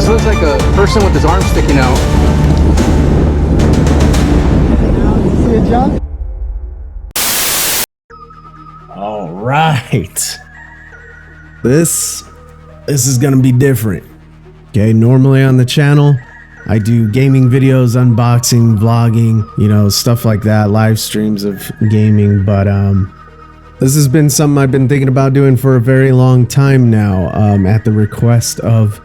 This looks like a person with his arm sticking out. You see it, John? All right. This is gonna be different. Okay, normally on the channel, I do gaming videos, unboxing, vlogging, you know, stuff like that, live streams of gaming, but this has been something I've been thinking about doing for a very long time now, at the request of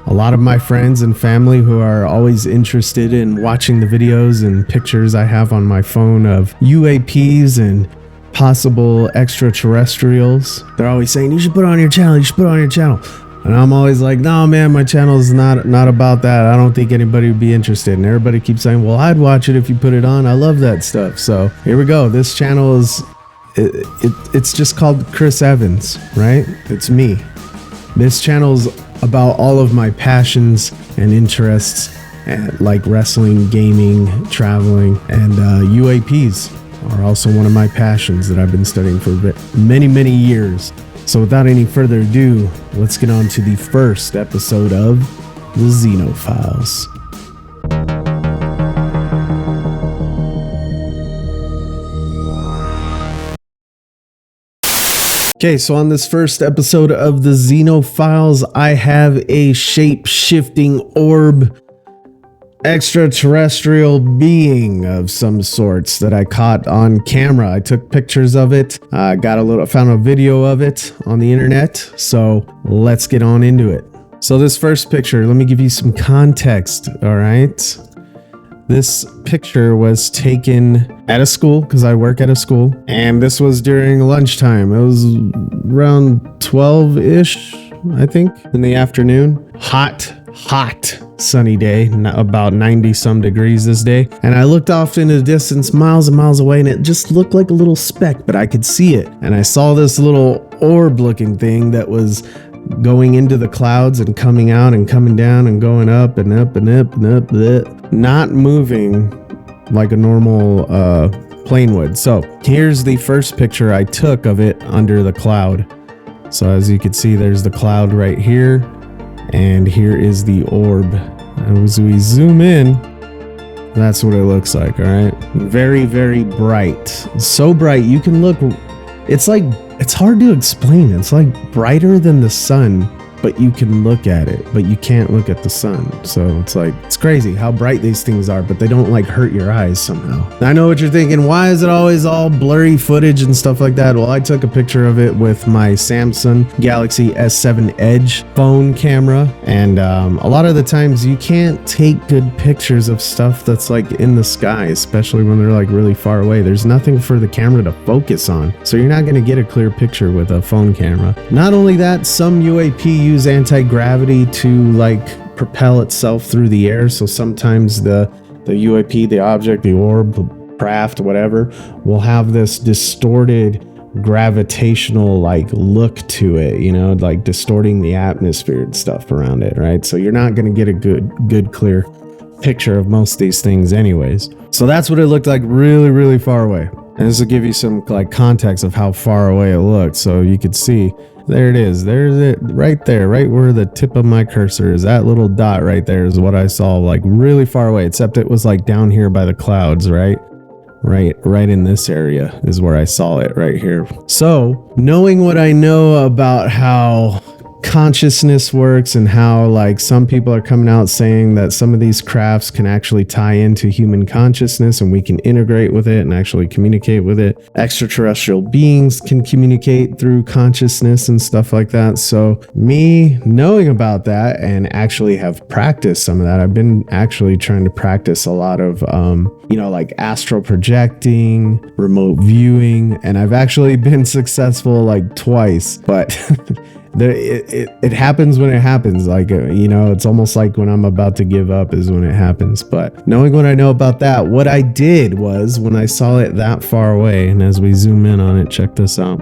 a lot of my friends and family who are always interested in watching the videos and pictures I have on my phone of UAPs and possible extraterrestrials. They're always saying, you should put it on your channel, you should put it on your channel. And I'm always like, no, man, my channel is not about that. I don't think anybody would be interested. And everybody keeps saying, well, I'd watch it if you put it on. I love that stuff. So here we go. This channel is, it's just called Chris Evans, right? It's me. This channel's about all of my passions and interests, like wrestling, gaming, traveling, and UAPs are also one of my passions that I've been studying for many, many years. So without any further ado, let's get on to the first episode of the Xeno Files. Okay, so on this first episode of the Xeno Files, I have a shape-shifting orb extraterrestrial being of some sorts that I caught on camera. I took pictures of it, found a video of it on the internet, so let's get on into it. So this first picture, let me give you some context, all right? This picture was taken at a school, because I work at a school, and this was during lunchtime. It was around 12-ish, I think, in the afternoon. Hot sunny day, about 90 some degrees this day, and I looked off into the distance miles and miles away, and it just looked like a little speck, but I could see it. And I saw this little orb looking thing that was going into the clouds and coming out and coming down and going up and up and up and up, not moving like a normal plane would. So here's the first picture I took of it under the cloud. So as you can see, there's the cloud right here, and here is the orb. And as we zoom in, that's what it looks like. All right, very, very bright, so bright you can look. It's hard to explain. It's like brighter than the sun, but you can look at it, but you can't look at the sun. So it's crazy how bright these things are, but they don't like hurt your eyes somehow. I know what you're thinking. Why is it always all blurry footage and stuff like that? Well, I took a picture of it with my Samsung Galaxy S7 Edge phone camera. And a lot of the times you can't take good pictures of stuff that's like in the sky, especially when they're like really far away. There's nothing for the camera to focus on. So you're not going to get a clear picture with a phone camera. Not only that, some UAP use anti-gravity to like propel itself through the air, so sometimes the UAP, the object, the orb, the craft, whatever, will have this distorted gravitational like look to it, you know, like distorting the atmosphere and stuff around it, right? So you're not going to get a good clear picture of most of these things anyways. So that's what it looked like really, really far away. And this will give you some like context of how far away it looked. So you could see, there it is. There's it right there, right where the tip of my cursor is. That little dot right there is what I saw like really far away, except it was like down here by the clouds, right? Right in this area is where I saw it, right here. So knowing what I know about how consciousness works and how like some people are coming out saying that some of these crafts can actually tie into human consciousness and we can integrate with it and actually communicate with it. Extraterrestrial beings can communicate through consciousness and stuff like that. So me knowing about that and actually have practiced some of that, I've been actually trying to practice a lot of like astral projecting, remote viewing, and I've actually been successful like twice, but it happens when it happens. Like, it's almost like when I'm about to give up is when it happens. But knowing what I know about that, what I did was when I saw it that far away, and as we zoom in on it, check this out.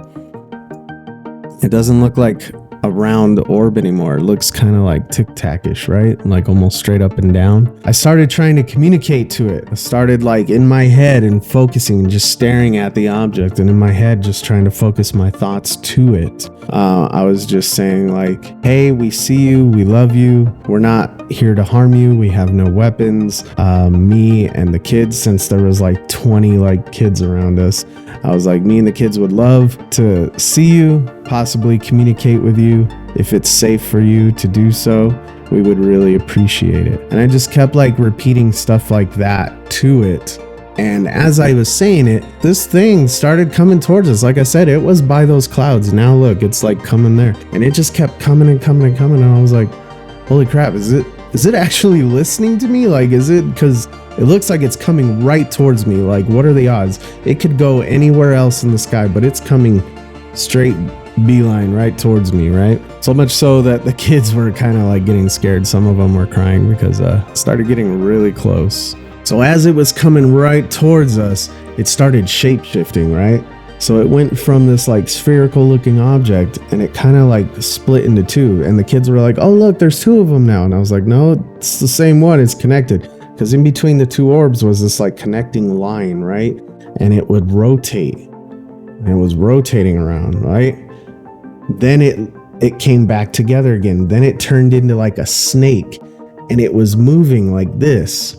It doesn't look like a round orb anymore. It looks kind of like tic-tac-ish, right? Like almost straight up and down. I started trying to communicate to it. I started like in my head and focusing and just staring at the object, and in my head just trying to focus my thoughts to it. I was just saying like, hey, we see you, we love you, we're not here to harm you, we have no weapons. Me and the kids, since there was like 20 like kids around us, I was like, me and the kids would love to see you, possibly communicate with you. If it's safe for you to do so, we would really appreciate it. And I just kept like repeating stuff like that to it. And as I was saying it, this thing started coming towards us. Like I said, it was by those clouds. Now look, it's like coming there. And it just kept coming and coming and coming. And I was like, holy crap, is it actually listening to me? Like, is it, because it looks like it's coming right towards me. Like, what are the odds? It could go anywhere else in the sky, but it's coming straight beeline right towards me, right? So much so that the kids were kind of like getting scared. Some of them were crying because it started getting really close. So as it was coming right towards us, it started shape-shifting, right? So it went from this like spherical looking object, and it kind of like split into two, and the kids were like, oh look, there's two of them now. And I was like, no, it's the same one, it's connected. Because in between the two orbs was this like connecting line, right? And it would rotate, and it was rotating around, right? Then it came back together again. Then it turned into like a snake, and it was moving like this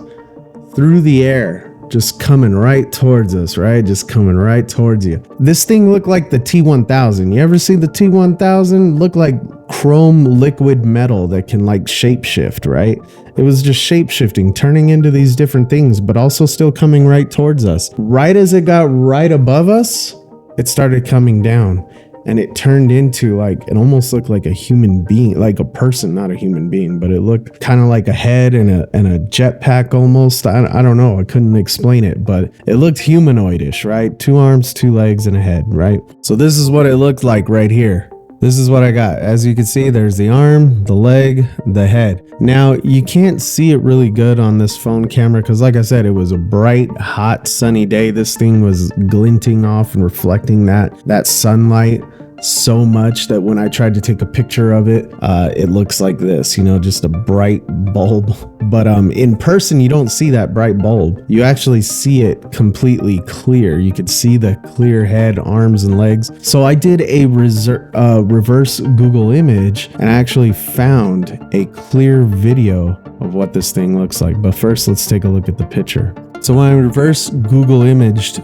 through the air, just coming right towards us, right? Just coming right towards you. This thing looked like the T-1000. You ever see the T-1000? Looked like chrome liquid metal that can like shapeshift, right? It was just shapeshifting, turning into these different things, but also still coming right towards us. Right as it got right above us, it started coming down. And it turned into like, it almost looked like a human being, like a person, not a human being, but it looked kind of like a head and a jetpack almost. I don't know. I couldn't explain it, but it looked humanoidish, right? 2 arms, 2 legs, and a head, right? So this is what it looked like right here. This is what I got. As you can see, there's the arm, the leg, the head. Now, you can't see it really good on this phone camera because, like I said, it was a bright, hot, sunny day. This thing was glinting off and reflecting that sunlight so much that when I tried to take a picture of it, it looks like this, you know, just a bright bulb. But in person, you don't see that bright bulb. You actually see it completely clear. You could see the clear head, arms, and legs. So I did a reverse Google image and I actually found a clear video of what this thing looks like. But first, let's take a look at the picture. So when I reverse Google imaged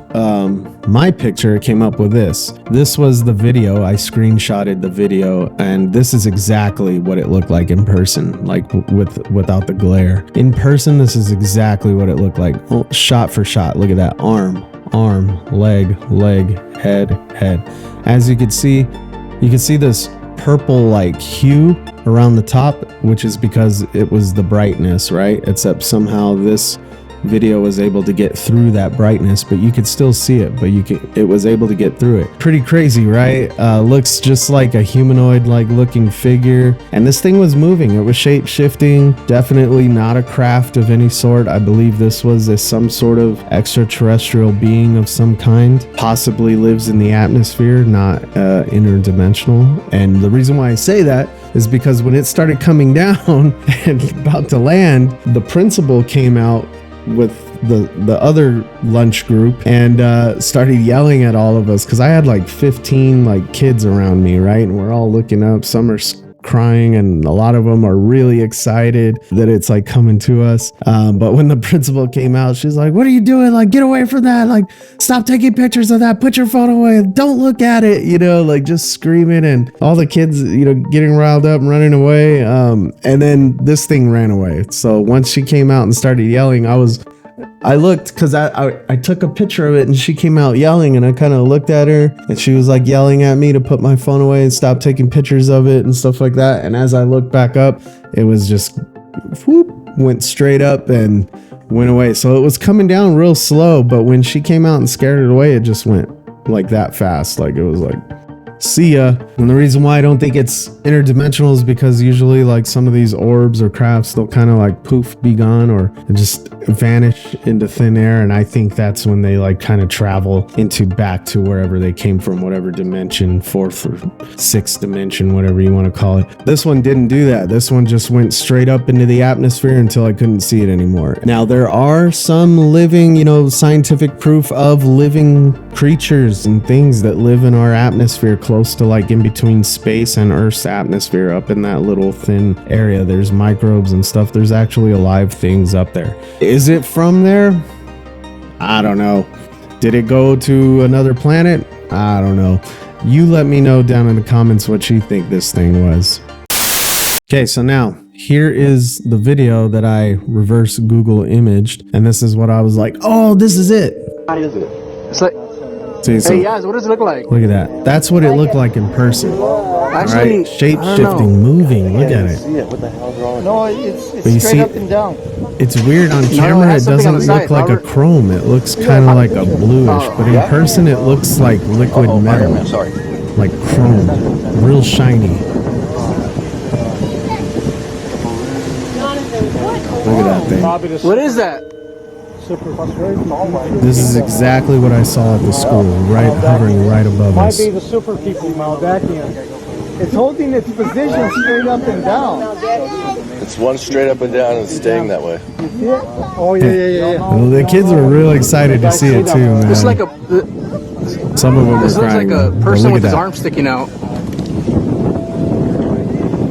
my picture, it came up with this. This was the video. I screenshotted the video, and this is exactly what it looked like in person, like without the glare. In person, this is exactly what it looked like, shot for shot. Look at that. Arm, leg, head. As you can see this purple like hue around the top, which is because it was the brightness, right? Except somehow this video was able to get through that brightness, but you could still see it, but it was able to get through it. Pretty crazy, right? Looks just like a humanoid like looking figure, and this thing was moving. It was shape shifting. Definitely not a craft of any sort. I believe this was some sort of extraterrestrial being of some kind, possibly lives in the atmosphere, not interdimensional. And the reason why I say that is because when it started coming down and about to land, the principal came out with the other lunch group and started yelling at all of us, because I had like 15 like kids around me, right? And we're all looking up. Some are crying and a lot of them are really excited that it's like coming to us. But when the principal came out, she's like, what are you doing? Like, get away from that. Like, stop taking pictures of that. Put your phone away. Don't look at it, you know, like just screaming, and all the kids, you know, getting riled up and running away. And then this thing ran away. So once she came out and started yelling, I looked, because I took a picture of it and she came out yelling, and I kind of looked at her and she was like yelling at me to put my phone away and stop taking pictures of it and stuff like that. And as I looked back up, it was just whoop, went straight up and went away. So it was coming down real slow, but when she came out and scared it away, it just went like that fast. Like it was like See ya. And the reason why I don't think it's interdimensional is because usually like some of these orbs or crafts, they'll kind of like poof, be gone, or just vanish into thin air. And I think that's when they like kind of travel into back to wherever they came from, whatever dimension, fourth or sixth dimension, whatever you want to call it. This one didn't do that. This one just went straight up into the atmosphere until I couldn't see it anymore. Now there are some living, you know, scientific proof of living creatures and things that live in our atmosphere, close to like in between space and Earth's atmosphere, up in that little thin area. There's microbes and stuff. There's actually alive things up there. Is it from there? I don't know. Did it go to another planet? I don't know. You let me know down in the comments what you think this thing was. Okay, so now here is the video that I reverse Google imaged, and this is what I was like, oh, this is it. What is it? It's like, See, so, hey guys, what does it look like? look at that. That's what it looked like in person. Actually, Right? Shape-shifting, moving. Look at it. What the hell's wrong with No, it's But you straight see- up and down. It's weird on camera. has It something on doesn't the look side, like a Robert. chrome. It looks kind of like a bluish, but in person it looks like liquid metal, Sorry. like chrome, real shiny. Look at that thing. What is that? This is exactly what I saw at the school, right, hovering right above Might us. be the super people now back in. It's holding its position straight up and down. It's one straight up and down and staying that way. You see it? Oh yeah. Well, the kids were real excited to see it too, man. It's like a. Some of them were This looks crying. like a but person look with at his that. arm sticking out.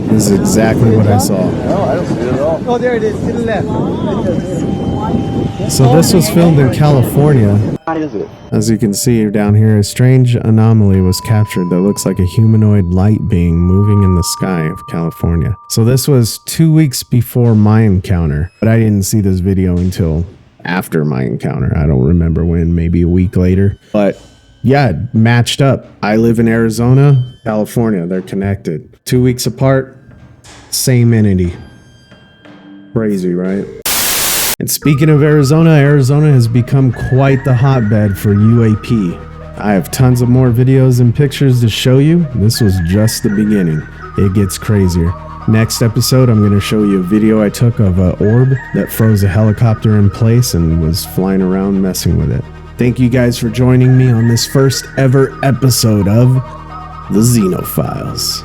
This is exactly what I saw. No, I don't see it at all. Oh, there it is to the left. So this was filmed in California. What is it? As you can see down here, a strange anomaly was captured that looks like a humanoid light being moving in the sky of California. So this was 2 weeks before my encounter, but I didn't see this video until after my encounter. I don't remember when, maybe a week later. But yeah, it matched up. I live in Arizona, California. They're connected. 2 weeks apart, same entity. Crazy, right? And speaking of Arizona, Arizona has become quite the hotbed for UAP. I have tons of more videos and pictures to show you. This was just the beginning. It gets crazier. Next episode, I'm going to show you a video I took of an orb that froze a helicopter in place and was flying around messing with it. Thank you guys for joining me on this first ever episode of the Xeno Files.